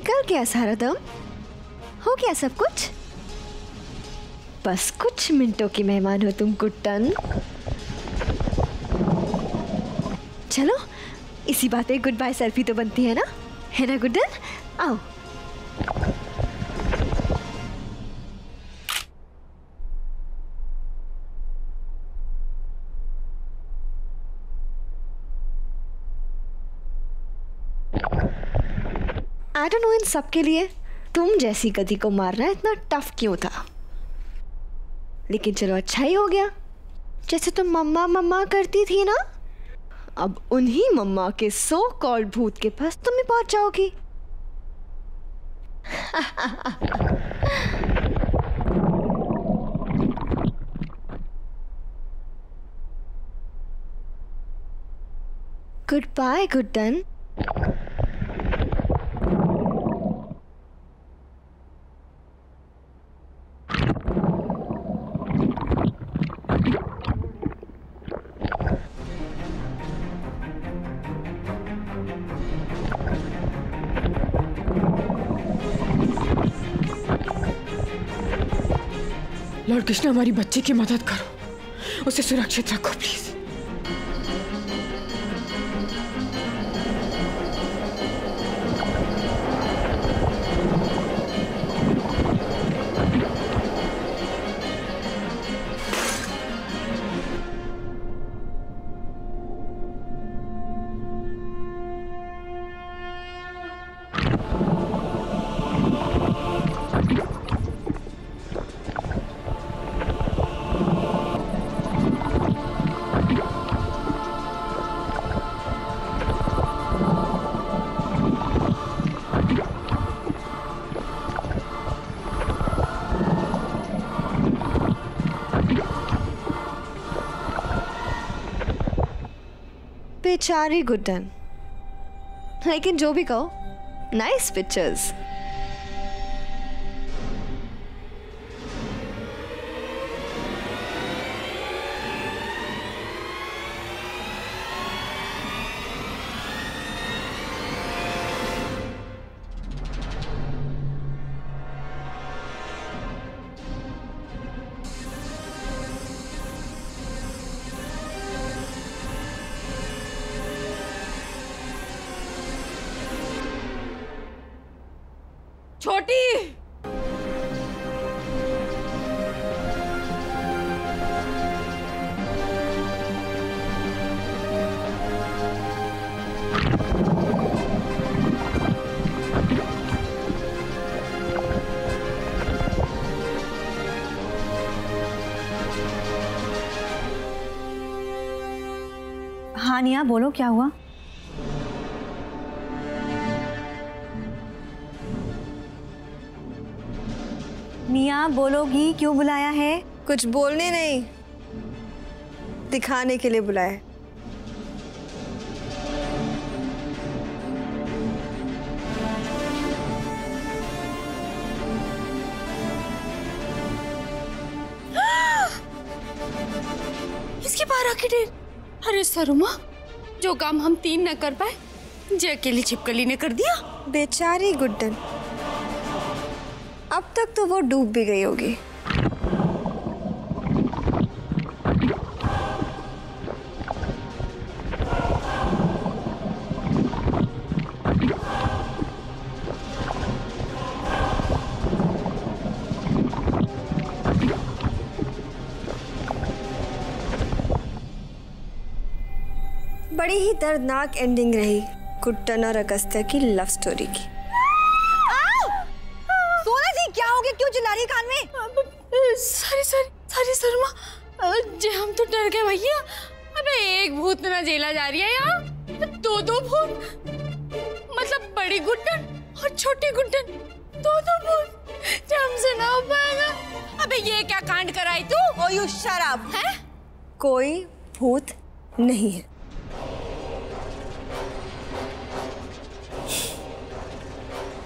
निकल गया सारा दम? हो गया सब कुछ? बस कुछ मिनटों की मेहमान हो तुम कुट्टन। चलो इसी बात पे गुड बाय सेल्फी तो बनती है ना गुड्डन? आओ। आई डोंट नो इन सब के लिए तुम जैसी गधी को मारना इतना टफ क्यों था, लेकिन चलो अच्छा ही हो गया। जैसे तुम मम्मा मम्मा करती थी ना, अब उन्हीं मम्मा के सो कॉल्ड भूत के पास तुम भी पहुंच जाओगी। Goodbye Guddan. Lord Krishna, हमारी बच्ची की मदद करो, उसे सुरक्षित रखो प्लीज। बेचारी गुड्डन, लेकिन जो भी कहो, नाइस पिक्चर्स। छोटी, हाँ निया, बोलो क्या हुआ? निया बोलोगी, क्यों बुलाया है? कुछ बोलने नहीं, दिखाने के लिए बुलाया है। इसके 12 के ढेर। अरे सरुमा, जो काम हम 3 न कर पाए, जे अकेली छिपकली ने कर दिया। बेचारी गुड्डन, अब तक तो वो डूब भी गई होगी। बड़ी ही दर्दनाक एंडिंग रही गुड्डन और अगस्त्या की लव स्टोरी की। सोना जी, क्या हो गया? क्यों चिल्ला रही कान में? सारी शर्मा जे, हम तो डर गए भैया। अबे एक भूत ना जेला जा रही है यहाँ, 2 भूत, मतलब बड़ी गुड्डन और छोटी गुड्डन, 2 भूत। हमसे ना हो पाएगा। अबे ये क्या कांड कराई तू? ओ यू शट अप। है? कोई भूत नहीं है।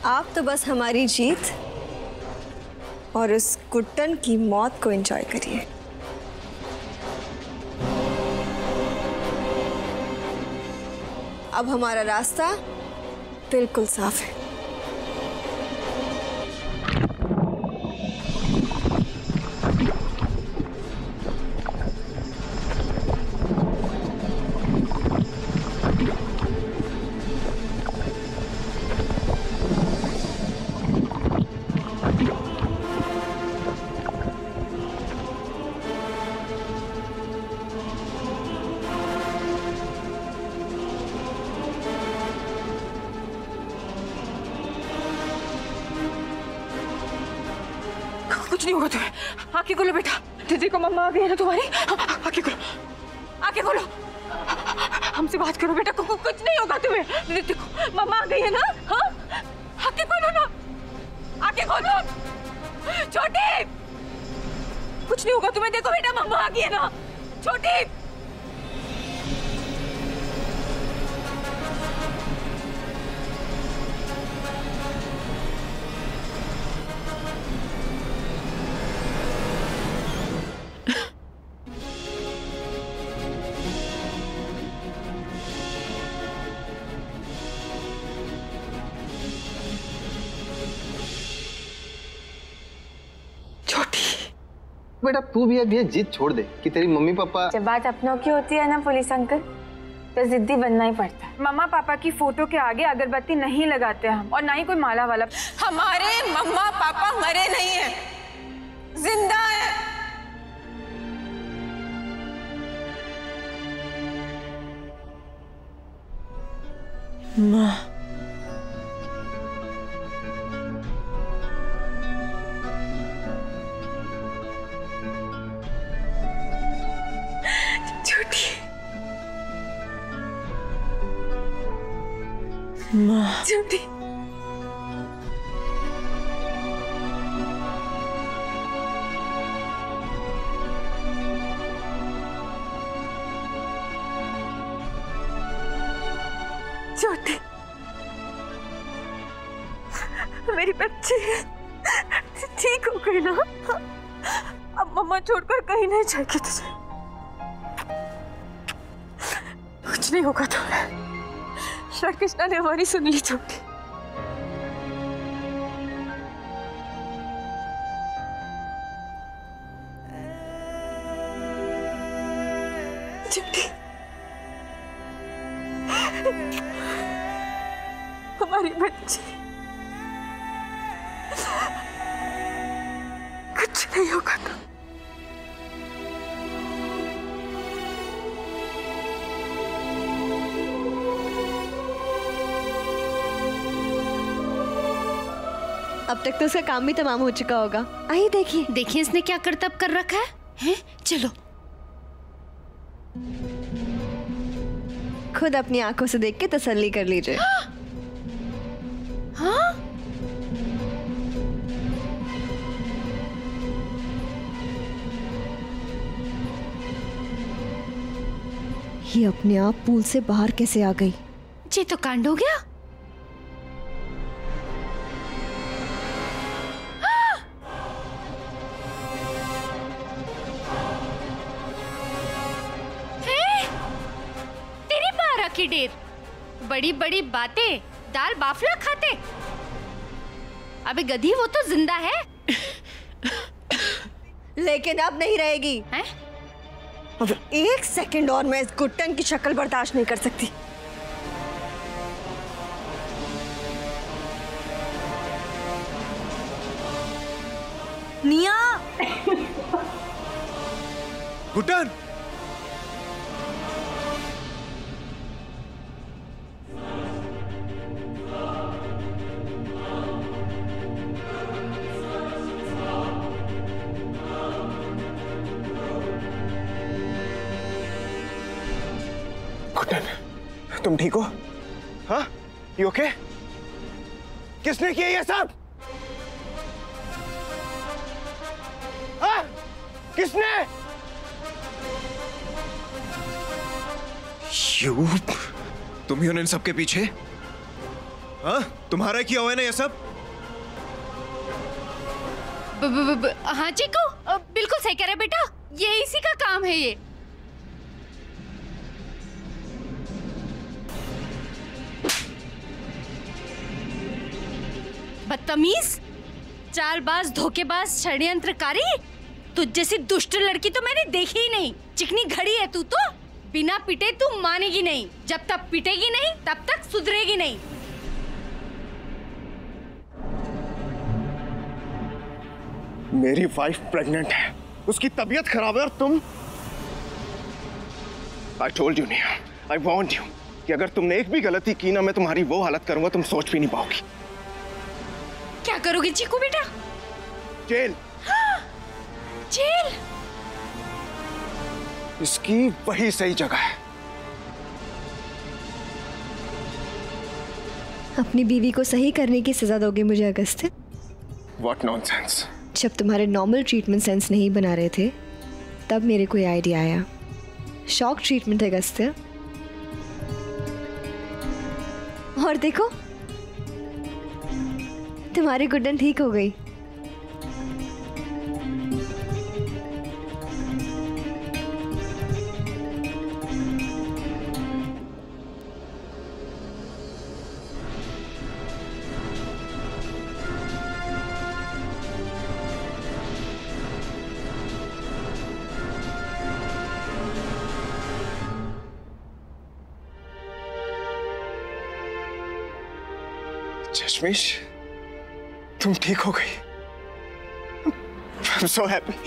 आप तो बस हमारी जीत और उस गुड्डन की मौत को एंजॉय करिए। अब हमारा रास्ता बिल्कुल साफ है। नहीं होगा तुम्हें। आंखें खोलो बेटा, दीदी को मम्मा आ गई है ना तुम्हारी। आंखें खोलो, आंखें खोलो, हमसे बात करो बेटा। कुछ नहीं होगा तुम्हें। दीदी देखो मम्मा आ गई है ना। हाँ आंखें खोलो ना, आंखें खोलो। छोटी, कुछ नहीं होगा तुम्हें। देखो बेटा मम्मा आ गई है ना। छोटी, बेटा तू भी अब ये जिद छोड़ दे कि तेरी मम्मी पापा। जब बात अपनों की होती है ना पुलिस अंकल, तो जिद्दी बनना ही पड़ता है। मम्मा पापा की फोटो के आगे अगरबत्ती नहीं लगाते हम, और ना ही कोई माला वाला। हमारे मम्मा पापा मरे नहीं हैं, जिंदा हैं। माँ, माँ, छोटी, छोटी, मेरी बच्ची ठीक हो गई ना। अब मम्मा छोड़कर कहीं नहीं जाएगी तुझे। कुछ नहीं होगा तुम्हें। श्री कृष्णा ने हमारी सुन ली। छोटी, छोटी, हमारी बच्ची, कुछ नहीं होगा तो। अब तक तो उसका काम भी तमाम हो चुका होगा। आइए देखिए। देखिए इसने क्या करतब कर रखा है, हैं? चलो खुद अपनी आंखों से देख के तसल्ली कर लीजिए। हाँ? ये अपने आप पूल से बाहर कैसे आ गई? ये तो कांड हो गया। की ढेर बड़ी बड़ी बातें, दाल बाफला खाते। अबे गधी, वो तो जिंदा है। लेकिन अब नहीं रहेगी। हैं? अब एक सेकंड और मैं इस गुट्टन की शक्ल बर्दाश्त नहीं कर सकती। निया, गुट्टन, तुम ठीक हो? हाँ, यू ओके? किसने किया ये सब? हाँ? किसने? यू, तुम ही हो इन सबके पीछे? हाँ, तुम्हारा किया हुआ है ना ये सब? हाँ चीकू, बिल्कुल सही कह रहे बेटा, ये इसी का काम है। ये बदतमीज, चालबाज, धोखेबाज, षड्यंत्रकारी, तुझ जैसी दुष्ट लड़की तो मैंने देखी ही नहीं। चिकनी घड़ी है तू तो। बिना पिटे तू मानेगी नहीं। जब तक पिटेगी नहीं तब तक सुधरेगी नहीं। मेरी वाइफ प्रेग्नेंट है, उसकी तबीयत खराब है और तुम। I told you Neha, I warned you कि अगर तुमने एक भी गलती की ना, मैं तुम्हारी वो हालत करूंगा तुम सोच भी नहीं पाओगी। क्या करोगे चीकू बेटा? जेल। हाँ। जेल? इसकी वही सही जगह है। अपनी बीवी को सही करने की सजा दोगे मुझे अगस्त्य? What nonsense! जब तुम्हारे नॉर्मल ट्रीटमेंट सेंस नहीं बना रहे थे तब मेरे को ये आइडिया आया। शॉक ट्रीटमेंट है अगस्त्य। और देखो तुम्हारी गुड्डन ठीक हो गई। चश्मिश, तुम ठीक हो गई। I'm so happy.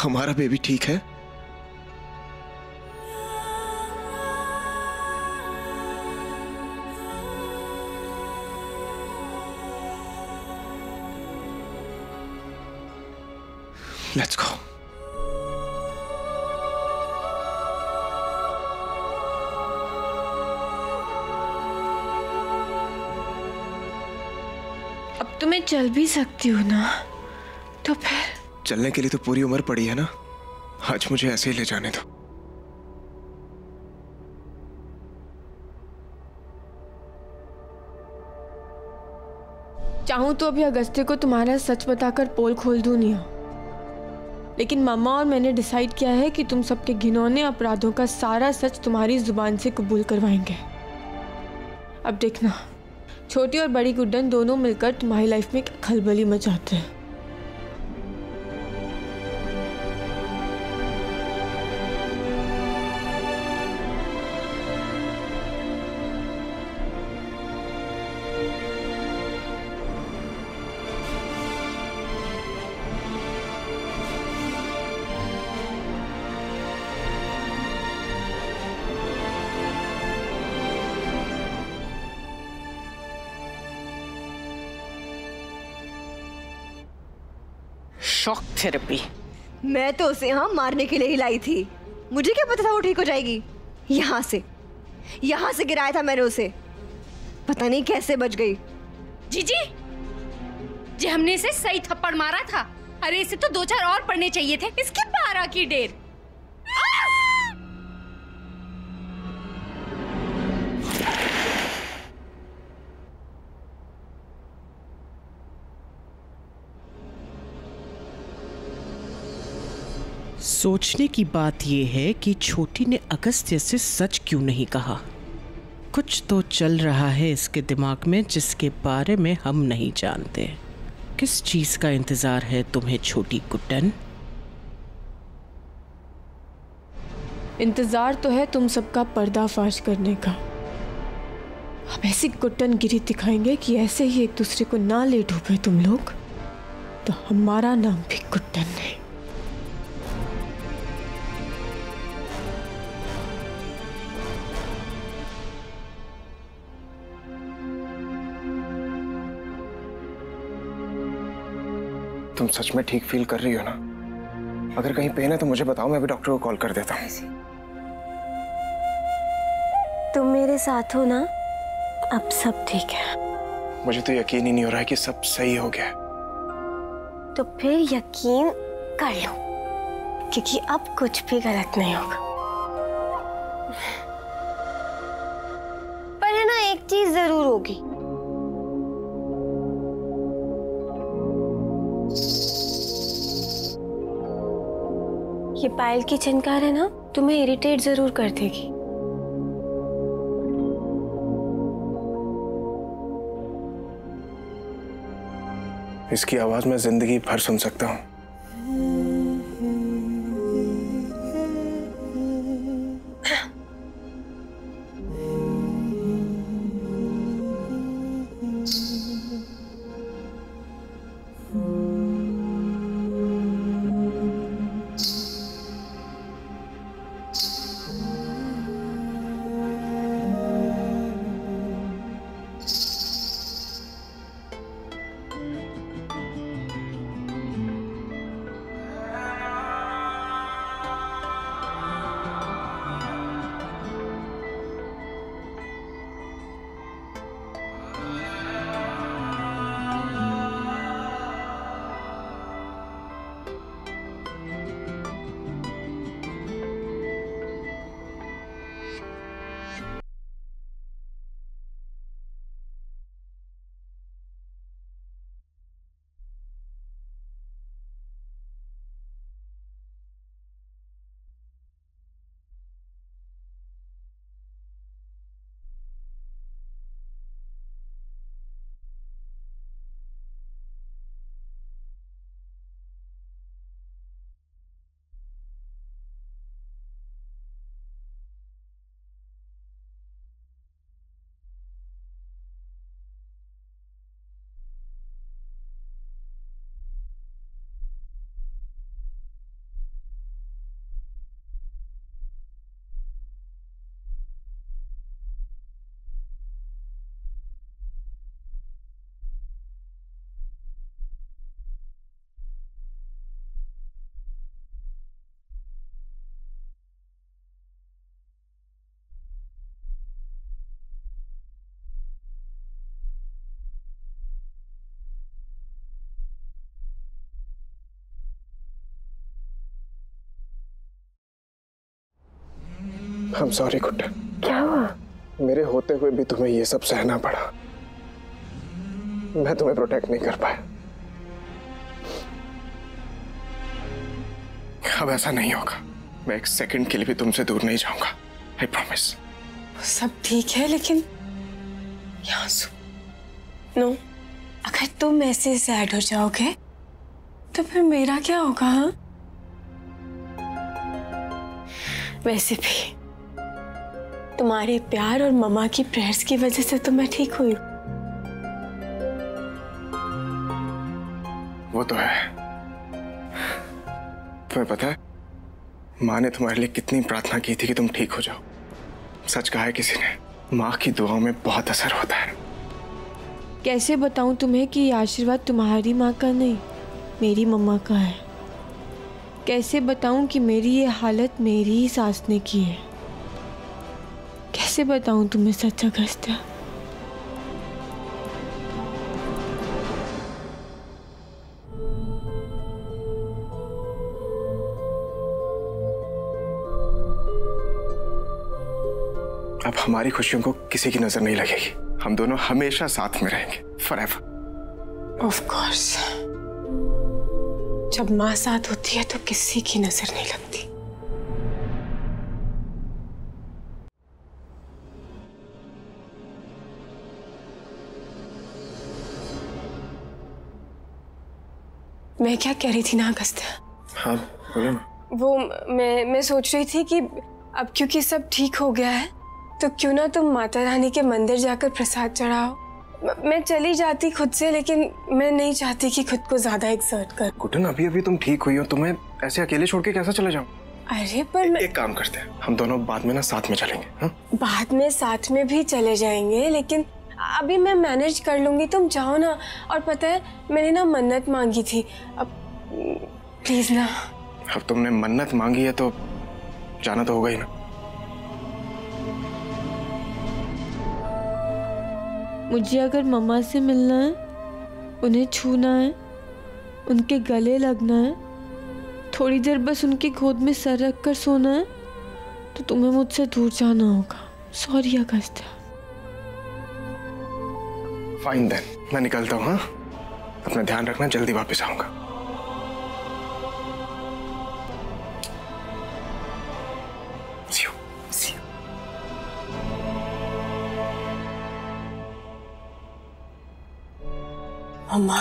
हमारा बेबी ठीक है? Let's go. अब तो मैं चल भी सकती हूँ ना, तो फिर चलने के लिए तो पूरी उम्र पड़ी है ना। आज मुझे ऐसे ही ले जाने दो। चाहूं तो अभी अगस्त्य को तुम्हारा सच बताकर पोल खोल दूं निया, लेकिन मामा और मैंने डिसाइड किया है कि तुम सबके घिनौने अपराधों का सारा सच तुम्हारी जुबान से कबूल करवाएंगे। अब देखना, छोटी और बड़ी गुड्डन दोनों मिलकर तुम्हारी लाइफ में खलबली मचाते हैं। Shock therapy? मैं तो उसे यहाँ मारने के लिए ही लाई थी। मुझे क्या पता था वो ठीक हो जाएगी। यहाँ से गिराया था मैंने उसे, पता नहीं कैसे बच गई। जीजी, जी हमने इसे सही थप्पड़ मारा था। अरे इसे तो 2-4 और पढ़ने चाहिए थे, इसकी 12 की ढेर। सोचने की बात यह है कि छोटी ने अगस्त्य से सच क्यों नहीं कहा। कुछ तो चल रहा है इसके दिमाग में जिसके बारे में हम नहीं जानते। किस चीज का इंतजार है तुम्हें छोटी गुड्डन? इंतजार तो है तुम सबका पर्दाफाश करने का। अब ऐसी गुड्डन गिरी दिखाएंगे कि ऐसे ही एक दूसरे को ना ले डूबे तुम लोग, तो हमारा नाम भी गुड्डन नहीं। तुम सच में ठीक फील कर रही हो ना? अगर कहीं पेन है तो मुझे बताओ, मैं भी डॉक्टर को कॉल कर देता हूँ। तुम मेरे साथ हो ना, अब सब ठीक है। मुझे तो यकीन ही नहीं हो रहा है कि सब सही हो गया। तो फिर यकीन कर लो, क्योंकि अब कुछ भी गलत नहीं होगा। पर है ना, एक चीज जरूर होगी। ये पायल की चनकार है ना, तुम्हें इरिटेट जरूर कर देगी। इसकी आवाज मैं जिंदगी भर सुन सकता हूँ। I'm sorry Guddan. क्या हुआ? मेरे होते हुए भी तुम्हें ये सब सहना पड़ा। मैं तुम्हें प्रोटेक्ट नहीं कर पाया। अब ऐसा नहीं होगा। मैं एक सेकंड के लिए भी तुमसे दूर नहीं जाऊंगा। I promise। सब ठीक है लेकिन यासु, नो, अगर तुम ऐसे सैड हो जाओगे तो फिर मेरा क्या होगा? हाँ, वैसे भी तुम्हारे प्यार और मम्मा की प्रेयर्स की वजह से तो मैं ठीक हुई। वो तो है। तुम्हें पता है माँ ने तुम्हारे लिए कितनी प्रार्थना की थी कि तुम ठीक हो जाओ। सच कहा है किसी ने, माँ की दुआओं में बहुत असर होता है। कैसे बताऊं तुम्हें कि ये आशीर्वाद तुम्हारी माँ का नहीं, मेरी मम्मा का है। कैसे बताऊं कि मेरी ये हालत मेरी ही सास ने की है। कैसे बताऊं तुम्हें सच अगस्त्या। अब हमारी खुशियों को किसी की नजर नहीं लगेगी। हम दोनों हमेशा साथ में रहेंगे, forever। ऑफ कोर्स, जब माँ साथ होती है तो किसी की नजर नहीं लगती। मैं क्या कह रही थी ना अगस्त्या? हाँ बोलो ना। वो मैं सोच रही थी कि अब क्योंकि सब ठीक हो गया है तो क्यों ना तुम माता रानी के मंदिर जाकर प्रसाद चढ़ाओ। मैं चली जाती खुद से, लेकिन मैं नहीं चाहती कि खुद को ज्यादा एक्सर्ट कर। गुड्डन अभी अभी तुम ठीक हुई हो, तुम्हें ऐसे अकेले छोड़ के कैसे चले जाऊं? अरे पर मैं एक काम करते हैं, हम दोनों बाद में ना साथ में चलेंगे। हाँ? बाद में साथ में भी चले जाएंगे, लेकिन अभी मैं मैनेज कर लूंगी। तुम जाओ ना। और पता है मैंने ना मन्नत मांगी थी, अब प्लीज ना। अब तुमने मन्नत मांगी है तो जाना तो होगा ही ना। मुझे अगर मम्मा से मिलना है, उन्हें छूना है, उनके गले लगना है, थोड़ी देर बस उनकी गोद में सर रख कर सोना है, तो तुम्हें मुझसे दूर जाना होगा। सॉरी अगस्त्या। फाइन देन, मैं निकलता हूँ। हाँ, अपना ध्यान रखना, जल्दी वापस आऊंगा। See you. See you. Mamma